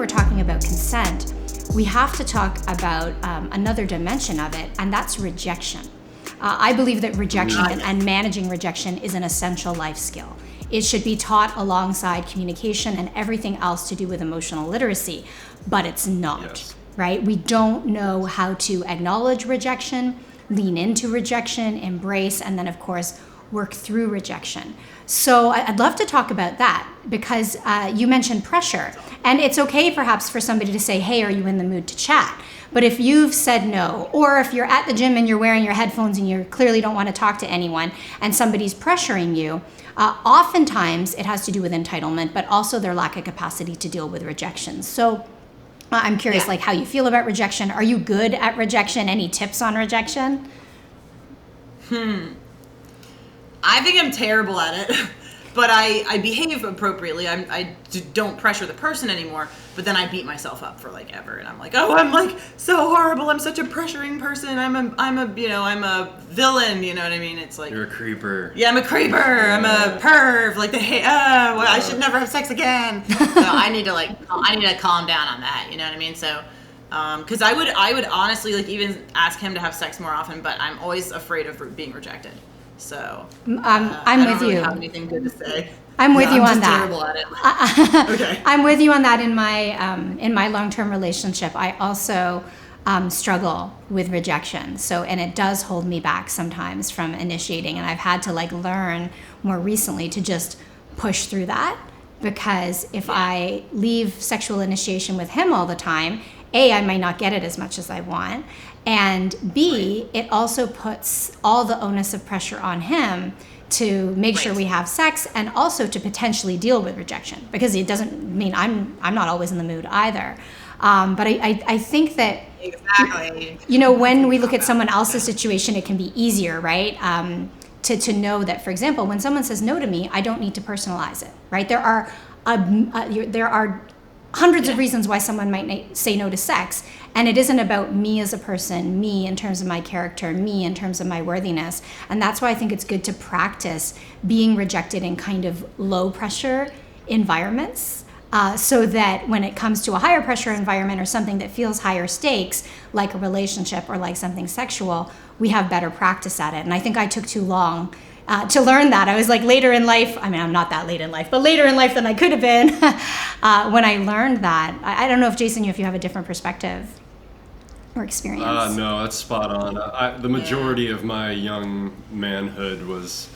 we're talking about consent, we have to talk about another dimension of it, and that's rejection. I believe that rejection and managing rejection is an essential life skill. It should be taught alongside communication and everything else to do with emotional literacy, but it's not, right? We don't know how to acknowledge rejection, lean into rejection, embrace, and then of course, work through rejection. So I'd love to talk about that because you mentioned pressure, and it's okay perhaps for somebody to say, hey, are you in the mood to chat? But if you've said no, or if you're at the gym and you're wearing your headphones and you clearly don't want to talk to anyone and somebody's pressuring you, oftentimes it has to do with entitlement, but also their lack of capacity to deal with rejection. So I'm curious, like how you feel about rejection. Are you good at rejection? Any tips on rejection? I think I'm terrible at it, but I behave appropriately. I don't pressure the person anymore, but then I beat myself up for like ever, and I'm like, oh, I'm like so horrible. I'm such a pressuring person. I'm a villain. You know what I mean? It's like you're a creeper. Yeah, I'm a creeper. Yeah. I'm a perv. Like I should never have sex again. So I need to calm down on that. You know what I mean? So. Because I would honestly like even ask him to have sex more often, but I'm always afraid of being rejected. So I'm I with don't really you. have anything good to say. I'm with you on that. Terrible at it. Okay. I'm with you on that. In my long-term relationship, I also struggle with rejection. So, and it does hold me back sometimes from initiating. And I've had to like learn more recently to just push through that, because if I leave sexual initiation with him all the time, A, I might not get it as much as I want. And B, it also puts all the onus of pressure on him to make sure we have sex, and also to potentially deal with rejection, because it doesn't mean I'm not always in the mood either. But I think that, exactly, you know, when we look at someone else's situation, it can be easier, right? To know that, for example, when someone says no to me, I don't need to personalize it, right? There are hundreds of reasons why someone might say no to sex, and it isn't about me as a person, me in terms of my character, me in terms of my worthiness. And that's why I think it's good to practice being rejected in kind of low pressure environments, so that when it comes to a higher pressure environment or something that feels higher stakes, like a relationship or like something sexual, we have better practice at it. And I think I took too long to learn that. I was like later in life, I mean, I'm not that late in life, but later in life than I could have been when I learned that. I don't know if, Jason, if you have a different perspective or experience. No, that's spot on. The majority of my young manhood was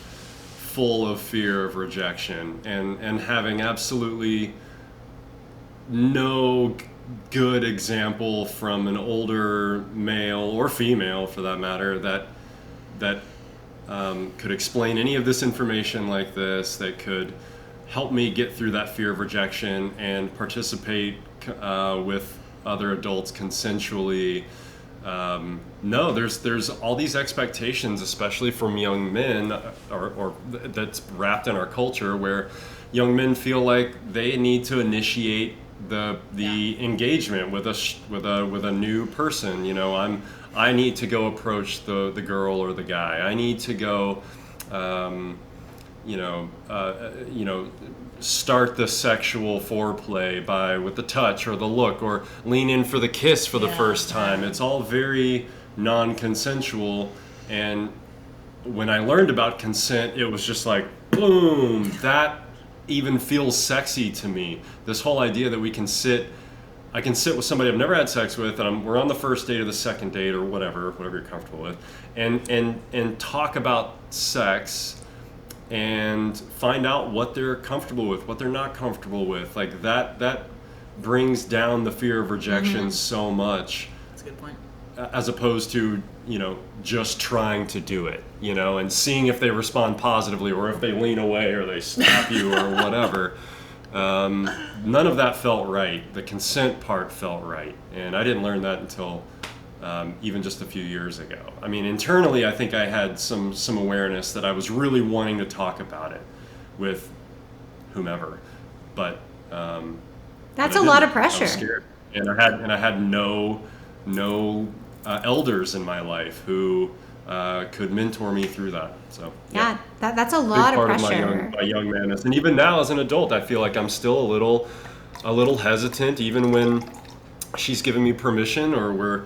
full of fear of rejection and having absolutely no good example from an older male or female, for that matter, that could explain any of this information like this, that could help me get through that fear of rejection and participate with other adults consensually. No, there's all these expectations, especially from young men, or that's wrapped in our culture, where young men feel like they need to initiate the engagement with a new person. You know, I need to go approach the girl or the guy. I need to go, start the sexual foreplay with the touch or the look, or lean in for the kiss for the first time. It's all very non-consensual. And when I learned about consent, it was just like, boom, that even feels sexy to me. This whole idea that I can sit with somebody I've never had sex with, and we're on the first date or the second date or whatever you're comfortable with, and talk about sex and find out what they're comfortable with, what they're not comfortable with. Like that brings down the fear of rejection so much. That's a good point. As opposed to, just trying to do it, and seeing if they respond positively, or if they lean away or they slap you or whatever. None of that felt right. The consent part felt right. And I didn't learn that until even just a few years ago. I mean, internally, I think I had some awareness that I was really wanting to talk about it with whomever. But that's a lot of pressure. I was scared. And I had no elders in my life who could mentor me through that. So that's a lot of pressure. Big part of my young manhood. And even now as an adult, I feel like I'm still a little a little hesitant, even when she's given me permission or we're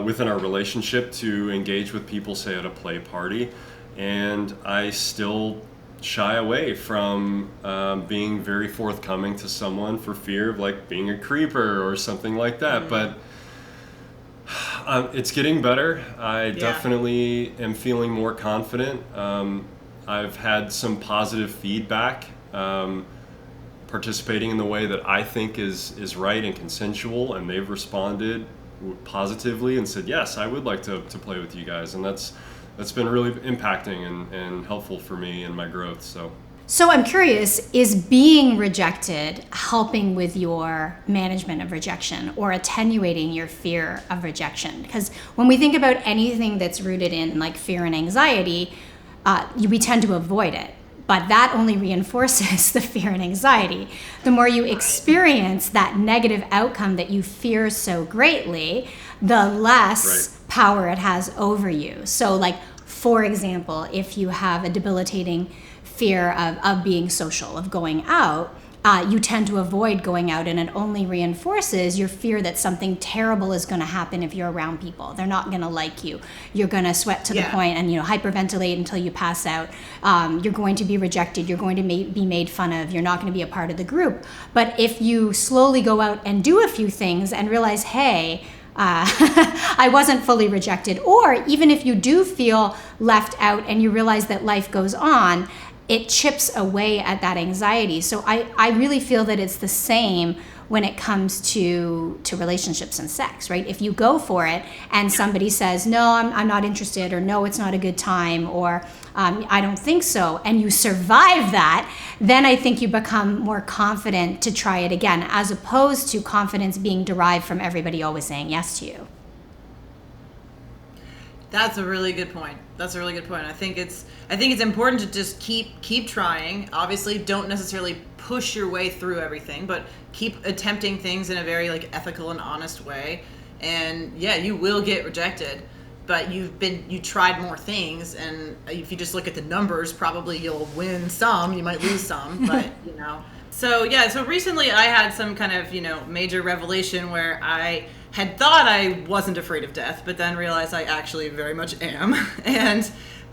within our relationship to engage with people, say at a play party, and I still shy away from being very forthcoming to someone for fear of like being a creeper or something like that. But it's getting better. I definitely am feeling more confident. I've had some positive feedback, participating in the way that I think is right and consensual, and they've responded positively and said, yes, I would like to play with you guys. And that's been really impacting and helpful for me in my growth. So I'm curious, is being rejected helping with your management of rejection or attenuating your fear of rejection? Because when we think about anything that's rooted in like fear and anxiety, we tend to avoid it. But that only reinforces the fear and anxiety. The more you experience that negative outcome that you fear so greatly, the less power it has over you. So like, for example, if you have a debilitating fear of being social, of going out, you tend to avoid going out, and it only reinforces your fear that something terrible is going to happen if you're around people. They're not going to like you. You're going to sweat to the point and hyperventilate until you pass out. You're going to be rejected. You're going to be made fun of. You're not going to be a part of the group. But if you slowly go out and do a few things and realize, hey, I wasn't fully rejected, or even if you do feel left out and you realize that life goes on, it chips away at that anxiety. So I really feel that it's the same when it comes to relationships and sex, right? If you go for it and somebody says, no, I'm not interested, or no, it's not a good time, or I don't think so, and you survive that, then I think you become more confident to try it again, as opposed to confidence being derived from everybody always saying yes to you. That's a really good point. I think it's important to just keep trying. Obviously, don't necessarily push your way through everything, but keep attempting things in a very like ethical and honest way. And yeah, you will get rejected, but you tried more things, and if you just look at the numbers, probably you'll win some, you might lose some, but So yeah, so recently I had some kind of, major revelation where I had thought I wasn't afraid of death, but then realized I actually very much am. And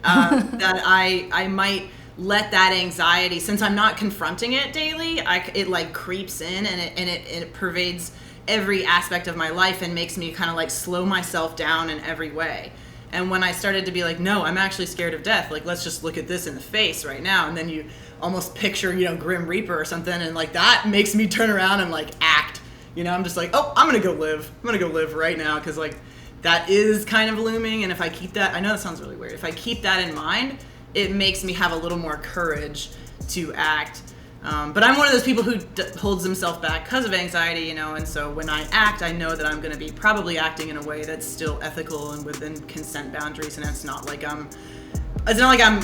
that I might let that anxiety, since I'm not confronting it daily, it like creeps in and it pervades every aspect of my life and makes me kind of like slow myself down in every way. And when I started to be like, no, I'm actually scared of death, like let's just look at this in the face right now, and then you almost picture, Grim Reaper or something, and like that makes me turn around and like act. I'm just like, oh, I'm gonna go live right now, because like that is kind of looming. And if I keep that, I know that sounds really weird, if I keep that in mind, it makes me have a little more courage to act. But I'm one of those people who holds himself back because of anxiety, and so when I act, I know that I'm going to be probably acting in a way that's still ethical and within consent boundaries, and it's not like I'm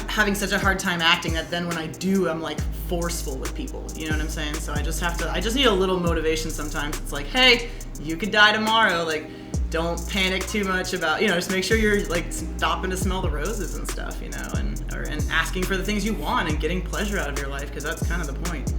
having such a hard time acting that then when I do, I'm like forceful with people, you know what I'm saying? So I just need a little motivation sometimes. It's like, hey, you could die tomorrow, like don't panic too much about, just make sure you're like stopping to smell the roses and stuff, and asking for the things you want and getting pleasure out of your life, because that's kind of the point.